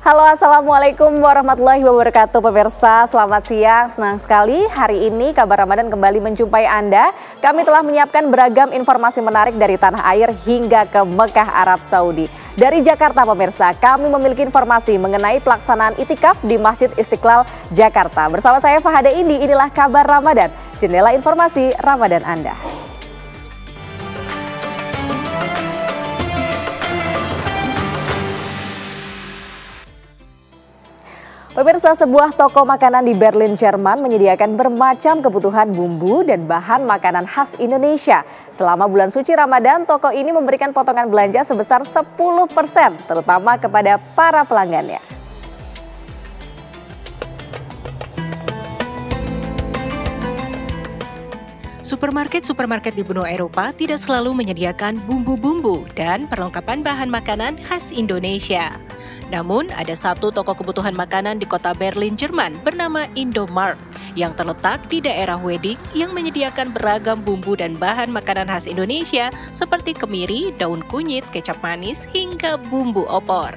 Halo, Assalamualaikum warahmatullahi wabarakatuh pemirsa, selamat siang. Senang sekali hari ini Kabar Ramadan kembali menjumpai Anda. Kami telah menyiapkan beragam informasi menarik dari tanah air hingga ke Mekah, Arab Saudi. Dari Jakarta pemirsa, kami memiliki informasi mengenai pelaksanaan itikaf di Masjid Istiqlal, Jakarta. Bersama saya Fahada Indi, inilah Kabar Ramadan, jendela informasi Ramadan Anda. Pemirsa, sebuah toko makanan di Berlin, Jerman menyediakan bermacam kebutuhan bumbu dan bahan makanan khas Indonesia. Selama bulan suci Ramadan, toko ini memberikan potongan belanja sebesar 10%, terutama kepada para pelanggannya. Supermarket di benua Eropa tidak selalu menyediakan bumbu-bumbu dan perlengkapan bahan makanan khas Indonesia. Namun, ada satu toko kebutuhan makanan di kota Berlin, Jerman bernama Indomart yang terletak di daerah Wedding yang menyediakan beragam bumbu dan bahan makanan khas Indonesia seperti kemiri, daun kunyit, kecap manis, hingga bumbu opor.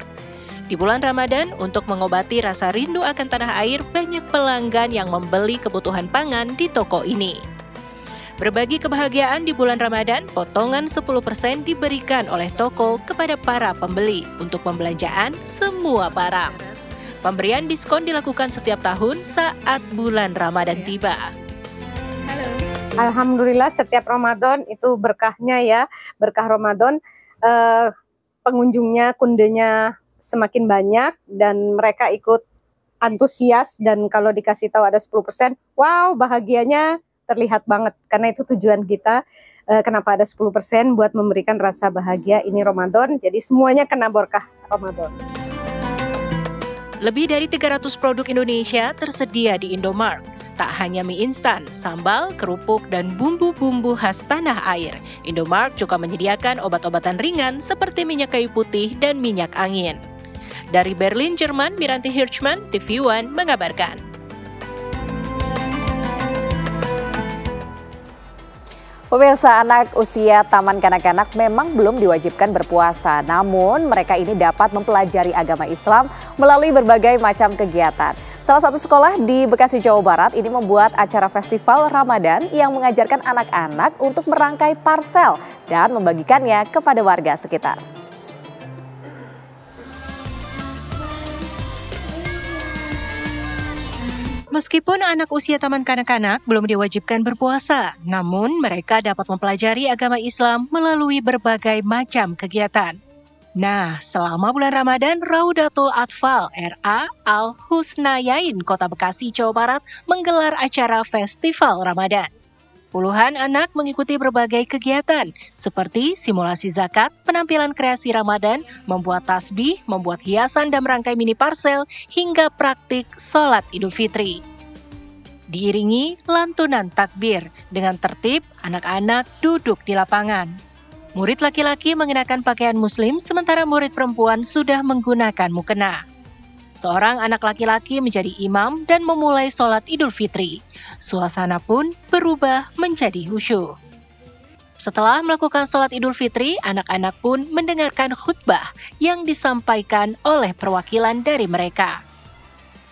Di bulan Ramadan, untuk mengobati rasa rindu akan tanah air, banyak pelanggan yang membeli kebutuhan pangan di toko ini. Berbagi kebahagiaan di bulan Ramadan, potongan 10% diberikan oleh toko kepada para pembeli untuk pembelanjaan semua barang. Pemberian diskon dilakukan setiap tahun saat bulan Ramadan tiba. Alhamdulillah setiap Ramadan itu berkahnya ya, berkah Ramadan, pengunjungnya, kundenya semakin banyak dan mereka ikut antusias, dan kalau dikasih tahu ada 10%, wow, bahagianya terlihat banget, karena itu tujuan kita. Kenapa ada 10% buat memberikan rasa bahagia ini Ramadan, jadi semuanya kena berkah Ramadan. Lebih dari 300 produk Indonesia tersedia di Indomart. Tak hanya mie instan, sambal, kerupuk, dan bumbu-bumbu khas tanah air. Indomart juga menyediakan obat-obatan ringan seperti minyak kayu putih dan minyak angin. Dari Berlin, Jerman, Miranti Hirschman, TV One mengabarkan. Pemirsa, anak usia taman kanak-kanak memang belum diwajibkan berpuasa, namun mereka ini dapat mempelajari agama Islam melalui berbagai macam kegiatan. Salah satu sekolah di Bekasi, Jawa Barat ini membuat acara festival Ramadan yang mengajarkan anak-anak untuk merangkai parsel dan membagikannya kepada warga sekitar. Meskipun anak usia taman kanak-kanak belum diwajibkan berpuasa, namun mereka dapat mempelajari agama Islam melalui berbagai macam kegiatan. Nah, selama bulan Ramadan, Raudatul Atfal RA Al-Husnayain Kota Bekasi, Jawa Barat menggelar acara festival Ramadan. Puluhan anak mengikuti berbagai kegiatan seperti simulasi zakat, penampilan kreasi Ramadan, membuat tasbih, membuat hiasan dan merangkai mini parsel, hingga praktik sholat Idul Fitri. Diiringi lantunan takbir, dengan tertib anak-anak duduk di lapangan. Murid laki-laki mengenakan pakaian muslim, sementara murid perempuan sudah menggunakan mukena. Seorang anak laki-laki menjadi imam dan memulai sholat Idul Fitri. Suasana pun berubah menjadi khusyuk. Setelah melakukan sholat Idul Fitri, anak-anak pun mendengarkan khutbah yang disampaikan oleh perwakilan dari mereka.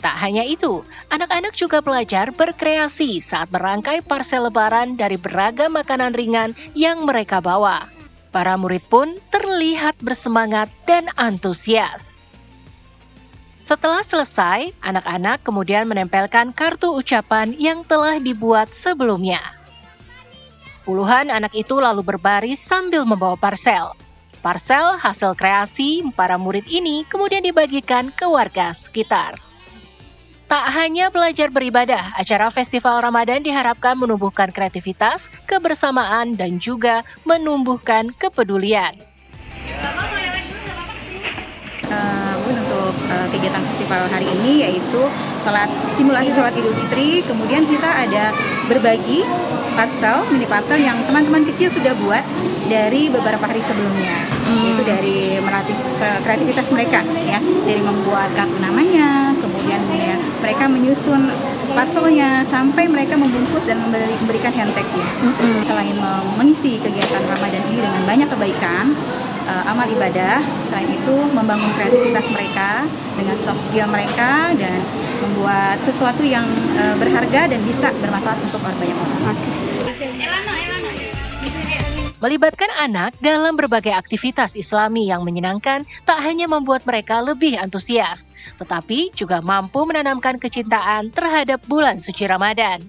Tak hanya itu, anak-anak juga belajar berkreasi saat merangkai parsel lebaran dari beragam makanan ringan yang mereka bawa. Para murid pun terlihat bersemangat dan antusias. Setelah selesai, anak-anak kemudian menempelkan kartu ucapan yang telah dibuat sebelumnya. Puluhan anak itu lalu berbaris sambil membawa parsel. Parsel hasil kreasi para murid ini kemudian dibagikan ke warga sekitar. Tak hanya belajar beribadah, acara festival Ramadan diharapkan menumbuhkan kreativitas, kebersamaan, dan juga menumbuhkan kepedulian. Untuk kegiatan festival hari ini yaitu simulasi sholat Idul Fitri, kemudian kita ada berbagi parsel, mini parsel yang teman-teman kecil sudah buat dari beberapa hari sebelumnya. Itu dari melatih kreativitas mereka ya, dari membuat kartu namanya, kemudian ya, mereka menyusun parcelnya sampai mereka membungkus dan memberikan hand tag-nya. Selain mengisi kegiatan Ramadan ini dengan banyak kebaikan, amal ibadah. Selain itu membangun kreativitas mereka dengan soft skill mereka dan membuat sesuatu yang berharga dan bisa bermanfaat untuk banyak orang. Melibatkan anak dalam berbagai aktivitas Islami yang menyenangkan tak hanya membuat mereka lebih antusias, tetapi juga mampu menanamkan kecintaan terhadap bulan suci Ramadan.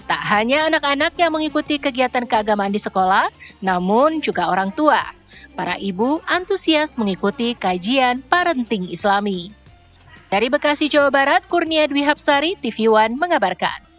Tak hanya anak-anak yang mengikuti kegiatan keagamaan di sekolah, namun juga orang tua. Para ibu antusias mengikuti kajian parenting Islami. Dari Bekasi, Jawa Barat, Kurnia Dwi Hapsari, TV One mengabarkan.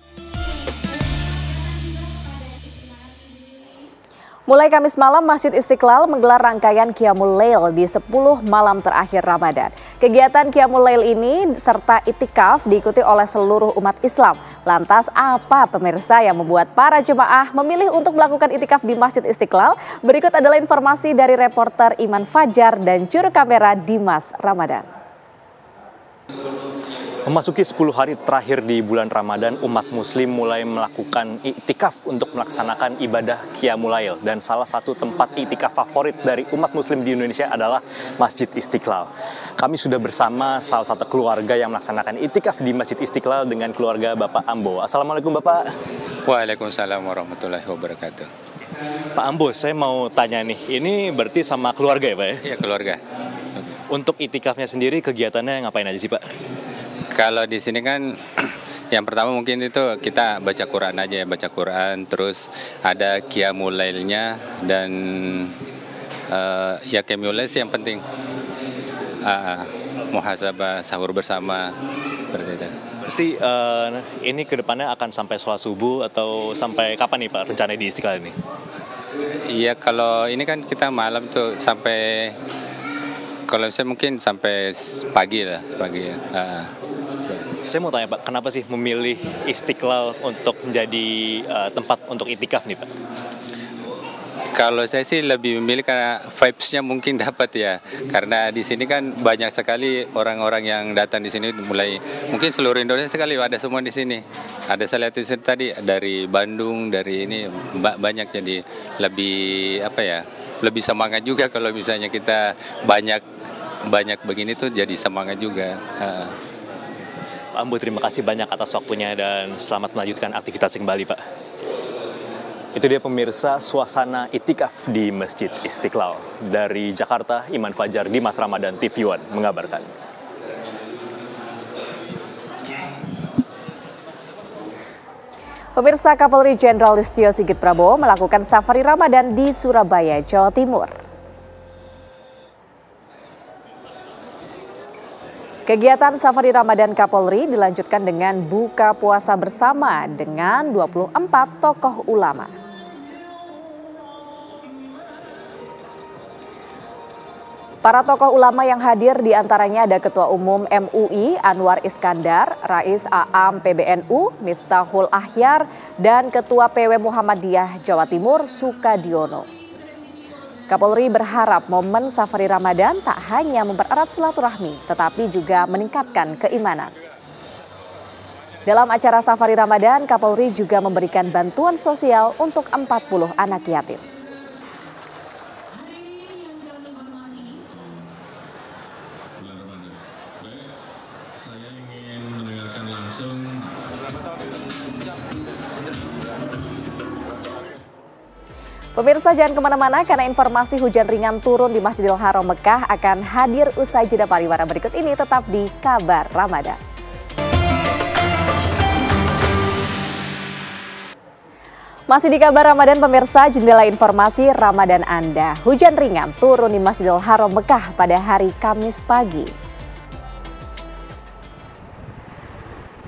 Mulai Kamis malam, Masjid Istiqlal menggelar rangkaian Qiyamul Lail di 10 malam terakhir Ramadan. Kegiatan Qiyamul Lail ini serta itikaf diikuti oleh seluruh umat Islam. Lantas apa pemirsa yang membuat para jemaah memilih untuk melakukan itikaf di Masjid Istiqlal? Berikut adalah informasi dari reporter Iman Fajar dan juru kamera Dimas Ramadan. Memasuki 10 hari terakhir di bulan Ramadan, umat muslim mulai melakukan iktikaf untuk melaksanakan ibadah Qiyamul Lail. Dan salah satu tempat iktikaf favorit dari umat muslim di Indonesia adalah Masjid Istiqlal. Kami sudah bersama salah satu keluarga yang melaksanakan iktikaf di Masjid Istiqlal dengan keluarga Bapak Ambo. Assalamualaikum Bapak. Waalaikumsalam warahmatullahi wabarakatuh. Pak Ambo, saya mau tanya nih, ini berarti sama keluarga ya Pak ya? Iya, keluarga. Untuk iktikafnya sendiri kegiatannya ngapain aja sih Pak? Kalau di sini kan yang pertama mungkin itu kita baca Quran aja ya, baca Quran, terus ada Qiyamul Lailnya dan ya Qiyamul Lail sih yang penting. Muhasabah, sahur bersama, seperti itu. Berarti ini kedepannya akan sampai sholat subuh atau sampai kapan nih Pak rencananya di Istiqlal ini? Iya, kalau ini kan kita malam tuh sampai, kalau saya mungkin sampai pagi lah, pagi ya. Saya mau tanya Pak, kenapa sih memilih Istiqlal untuk menjadi tempat untuk itikaf nih Pak? Kalau saya sih lebih memilih karena vibes-nya mungkin dapat ya. Karena di sini kan banyak sekali orang-orang yang datang di sini, mulai mungkin seluruh Indonesia sekali ada semua di sini. Ada saya lihat di sini tadi dari Bandung, dari ini banyak, jadi lebih lebih semangat juga kalau misalnya kita banyak begini tuh jadi semangat juga. Pak Ambo, terima kasih banyak atas waktunya dan selamat melanjutkan aktivitas kembali Pak. Itu dia pemirsa suasana itikaf di Masjid Istiqlal. Dari Jakarta, Iman Fajar, Dimas Ramadan, TV One mengabarkan. Pemirsa, Kapolri Jenderal Listio Sigit Prabowo melakukan safari Ramadan di Surabaya, Jawa Timur. Kegiatan safari Ramadan Kapolri dilanjutkan dengan buka puasa bersama dengan 24 tokoh ulama. Para tokoh ulama yang hadir diantaranya ada Ketua Umum MUI Anwar Iskandar, Rais Aam PBNU Miftahul Ahyar, dan Ketua PW Muhammadiyah Jawa Timur Sukadiono. Kapolri berharap momen safari Ramadan tak hanya mempererat silaturahmi, tetapi juga meningkatkan keimanan. Dalam acara safari Ramadan, Kapolri juga memberikan bantuan sosial untuk 40 anak yatim. Saya ingin mendengarkan langsung. Pemirsa, jangan kemana-mana karena informasi hujan ringan turun di Masjidil Haram Mekah akan hadir usai jeda pariwara berikut ini. Tetap di Kabar Ramadan. Masih di Kabar Ramadan pemirsa, jendela informasi Ramadan Anda. Hujan ringan turun di Masjidil Haram Mekah pada hari Kamis pagi.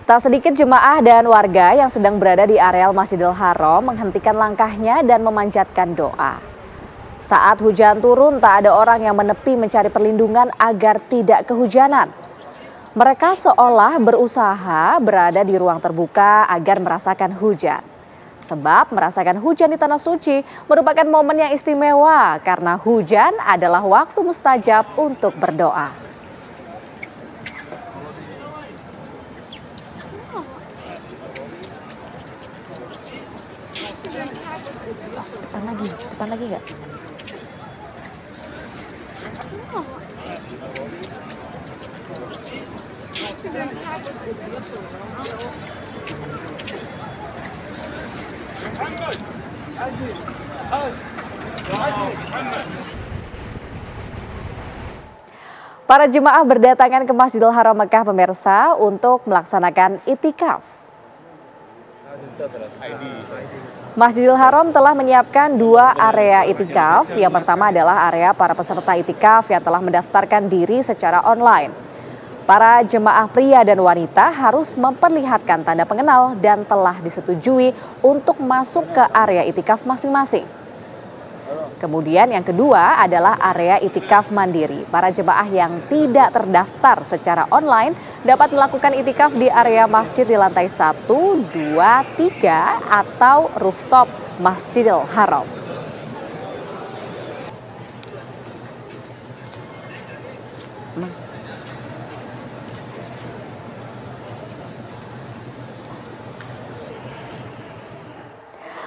Tak sedikit jemaah dan warga yang sedang berada di areal Masjidil Haram menghentikan langkahnya dan memanjatkan doa. Saat hujan turun, tak ada orang yang menepi mencari perlindungan agar tidak kehujanan. Mereka seolah berusaha berada di ruang terbuka agar merasakan hujan. Sebab merasakan hujan di Tanah Suci merupakan momen yang istimewa karena hujan adalah waktu mustajab untuk berdoa. Depan lagi nggak? Para jemaah berdatangan ke Masjidil Haram Mekah pemirsa untuk melaksanakan itikaf. Masjidil Haram telah menyiapkan 2 area itikaf. Yang pertama adalah area para peserta itikaf yang telah mendaftarkan diri secara online. Para jemaah pria dan wanita harus memperlihatkan tanda pengenal dan telah disetujui untuk masuk ke area itikaf masing-masing. Kemudian yang kedua adalah area itikaf mandiri. Para jemaah yang tidak terdaftar secara online dapat melakukan itikaf di area masjid di lantai 1, 2, 3 atau rooftop Masjidil Haram.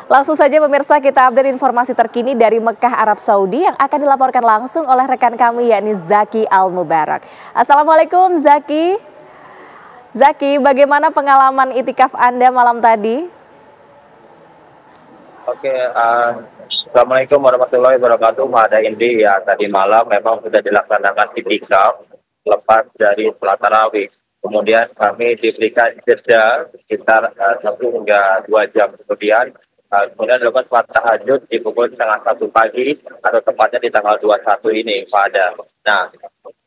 Langsung saja pemirsa kita update informasi terkini dari Mekah, Arab Saudi yang akan dilaporkan langsung oleh rekan kami yakni Zaki Al-Mubarak. Assalamualaikum Zaki. Zaki, bagaimana pengalaman itikaf Anda malam tadi? Oke, Assalamualaikum warahmatullahi wabarakatuh. Ada Indi ya, tadi malam memang sudah dilaksanakan itikaf lepas dari sholat tarawih. Kemudian kami diberikan jeda sekitar 1 hingga 2 jam kemudian. Kemudian dilakukan sholat tahajud di pukul 12:30 pagi atau tepatnya di tanggal 21 ini, Pak Ada. Nah,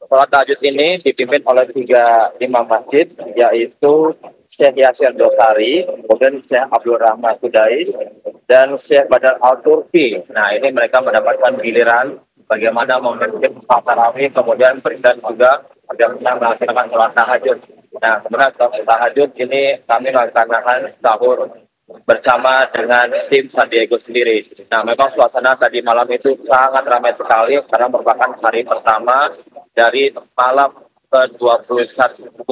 sholat tahajud ini dipimpin oleh 3 imam masjid, yaitu Syekh Yasir Dosari, kemudian Syekh Abdul Rahman Sudais, dan Syekh Badar Al-Turki. Nah, ini mereka mendapatkan giliran bagaimana memimpin sholat tarawih, kemudian presiden juga bagaimana melaksanakan sholat tahajud. Nah, kemudian sholat tahajud ini kami melaksanakan sahur bersama dengan tim San Diego sendiri. Nah, memang suasana tadi malam itu sangat ramai sekali karena merupakan hari pertama dari malam ke-21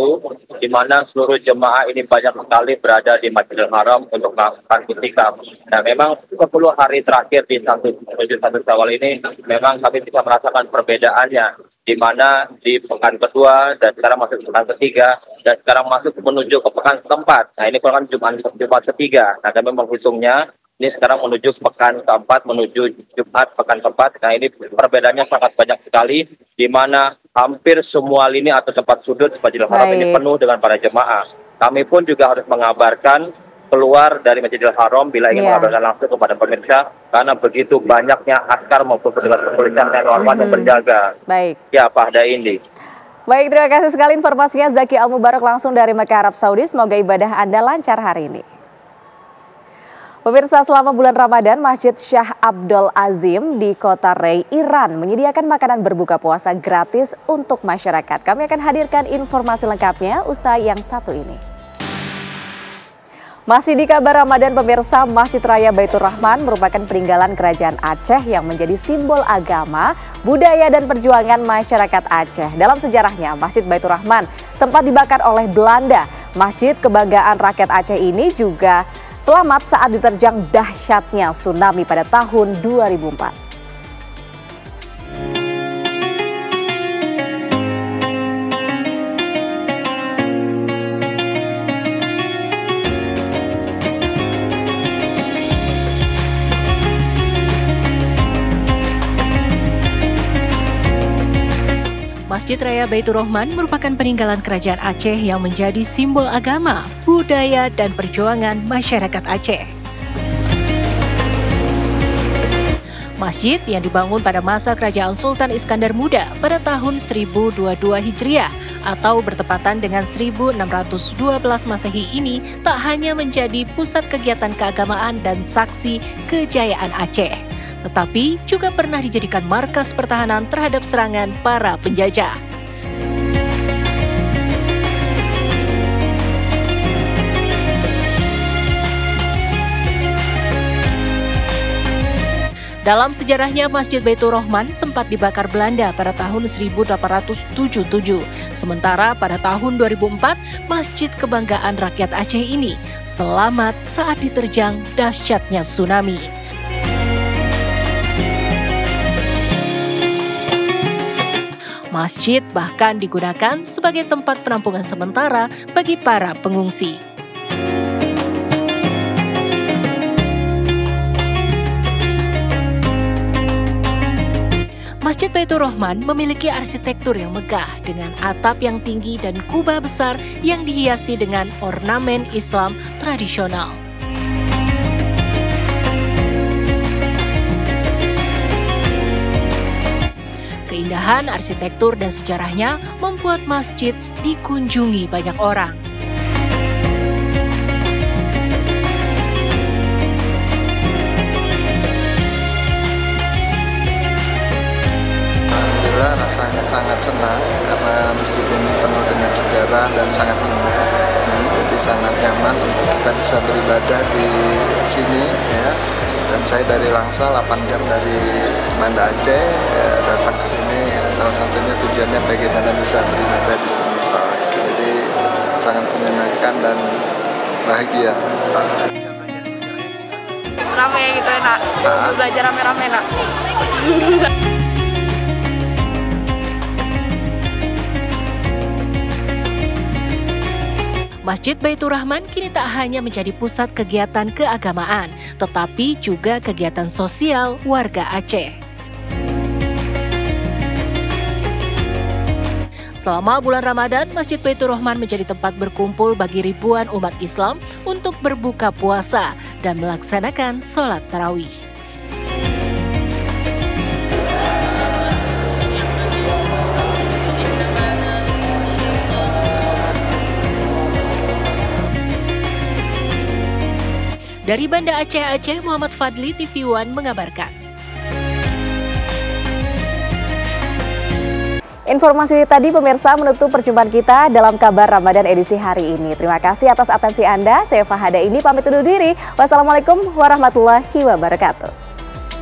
di mana seluruh jemaah ini banyak sekali berada di Masjidil Haram untuk melakukan itikaf. Nah, memang 10 hari terakhir di menuju 1 Syawal ini memang kami bisa merasakan perbedaannya, di mana di pekan kedua dan sekarang masuk pekan ketiga dan sekarang masuk menuju ke pekan keempat. Nah, ini kan Jumat ketiga. Nah, kami menghitungnya ini sekarang menuju pekan keempat, menuju Jumat pekan keempat. Nah, ini perbedaannya sangat banyak sekali, di mana hampir semua lini atau tempat sudut Masjidil Haram ini penuh dengan para jemaah. Kami pun juga harus mengabarkan keluar dari Masjidil Haram bila ingin mengabarkan langsung kepada pemirsa, karena begitu banyaknya askar maupun petugas kepolisian dan wartawan yang berjaga. Baik. Ya, Pak Daindi. Baik, terima kasih sekali informasinya Zaki Al-Mubarak langsung dari Mekah, Arab Saudi. Semoga ibadah Anda lancar hari ini. Pemirsa, selama bulan Ramadan, Masjid Shah Abdul Azim di kota Rey, Iran menyediakan makanan berbuka puasa gratis untuk masyarakat. Kami akan hadirkan informasi lengkapnya usai yang satu ini. Masih di kabar Ramadan pemirsa, Masjid Raya Baitur Rahman merupakan peninggalan kerajaan Aceh yang menjadi simbol agama, budaya dan perjuangan masyarakat Aceh. Dalam sejarahnya, Masjid Baitur Rahman sempat dibakar oleh Belanda. Masjid kebanggaan rakyat Aceh ini juga selamat saat diterjang dahsyatnya tsunami pada tahun 2004. Masjid Raya Baitur Rahman merupakan peninggalan kerajaan Aceh yang menjadi simbol agama, budaya, dan perjuangan masyarakat Aceh. Masjid yang dibangun pada masa kerajaan Sultan Iskandar Muda pada tahun 1022 Hijriah atau bertepatan dengan 1612 Masehi ini tak hanya menjadi pusat kegiatan keagamaan dan saksi kejayaan Aceh, tetapi juga pernah dijadikan markas pertahanan terhadap serangan para penjajah. Dalam sejarahnya, Masjid Baitur Rahman sempat dibakar Belanda pada tahun 1877. Sementara pada tahun 2004, Masjid Kebanggaan Rakyat Aceh ini selamat saat diterjang dahsyatnya tsunami. Masjid bahkan digunakan sebagai tempat penampungan sementara bagi para pengungsi. Masjid Baitur Rahman memiliki arsitektur yang megah dengan atap yang tinggi dan kubah besar yang dihiasi dengan ornamen Islam tradisional. Keindahan arsitektur dan sejarahnya membuat masjid dikunjungi banyak orang. Rasanya sangat senang karena masjid ini penuh dengan sejarah dan sangat indah. Jadi sangat nyaman untuk kita bisa beribadah di sini ya. Dan saya dari Langsa 8 jam dari Banda Aceh datang ke sini. Salah satunya tujuannya bagaimana bisa beribadah di sini. Jadi sangat menyenangkan dan bahagia. Rame gitu enak. Belajar rame-rame enak. Masjid Baitur Rahman kini tak hanya menjadi pusat kegiatan keagamaan, tetapi juga kegiatan sosial warga Aceh. Selama bulan Ramadan, Masjid Baitur Rahman menjadi tempat berkumpul bagi ribuan umat Islam untuk berbuka puasa dan melaksanakan sholat tarawih. Dari Banda Aceh, Muhammad Fadli, TV One mengabarkan. Informasi tadi pemirsa menutup perjumpaan kita dalam kabar Ramadan edisi hari ini. Terima kasih atas atensi Anda. Saya Fahada ini pamit undur diri. Wassalamualaikum warahmatullahi wabarakatuh.